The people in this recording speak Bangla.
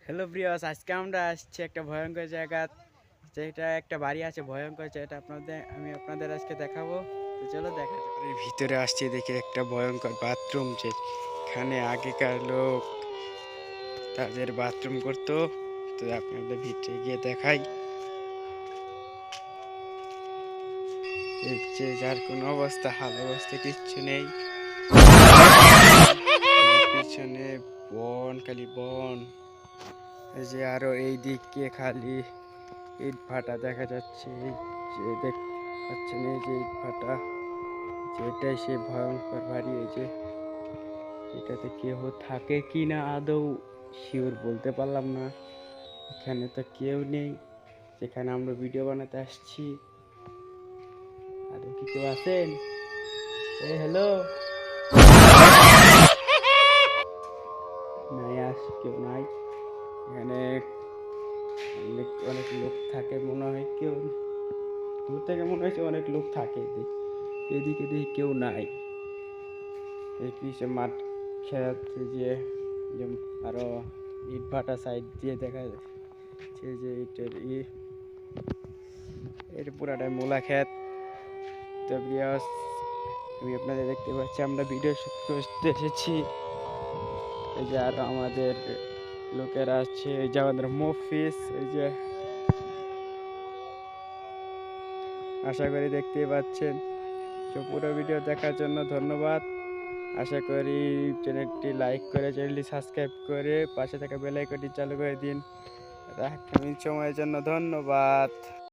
হ্যালো প্রিয়স, আজকে আমরা আসছি একটা ভয়ঙ্কর জায়গা, যেটা একটা বাড়ি আছে ভয়ঙ্কর, যেটা আমি আপনাদের আজকে দেখাবো। তো চলো দেখা যাক। এই ভিতরে আসছি, দেখি একটা ভয়ঙ্কর বাথরুম, যেখানে আগেকার লোক তাদের বাথরুম করতো। তো আপনাদের ভিতরে গিয়ে দেখাই। যে যার কোনো অবস্থা, হাল অবস্থা কিচ্ছু নেই। পিছনে বন, খালি বন। এই যে আরো এই দিকে খালি ইট ভাটা দেখা যাচ্ছে। যে দেখতে পাচ্ছেন, এই যে ইট ভাটা, যেটাই সে ভয়ঙ্কর বাড়ি। এই যে এটাতে কেউ থাকে কি না আদৌ শিওর বলতে পারলাম না। এখানে তো কেউ নেই যেখানে আমরা ভিডিও বানাতে আসছি। আদৌ কি কেউ আছেন? হ্যালো, নাই, কেউ নাই এখানে। অনেক লোক থাকে মনে হয়, কেউ দূর থেকে মনে হয়েছে অনেক লোক থাকে। এদিকে দেখি কেউ নাই। এই পিছে মাঠ খেয়াচ্ছে, যে আরো ইট ভাটা সাইড দিয়ে দেখা যাচ্ছে যে ইটের এর পুরাটাই মূলা ক্ষেত। তো আমি আপনাদের দেখতে পাচ্ছি, আমরা ভিডিও শুট করতে এসেছি। এই যে আরো আমাদের লোকেরা আসছে, এই যে আমাদের মফিস। এই যে আশা করি দেখতেই পাচ্ছেন। তো পুরো ভিডিও দেখার জন্য ধন্যবাদ। আশা করি চ্যানেলটি লাইক করে, চ্যানেলটি সাবস্ক্রাইব করে পাশে থাকা বেল আইকনটি চালু করে দিন। রাখুন সময়ের জন্য ধন্যবাদ।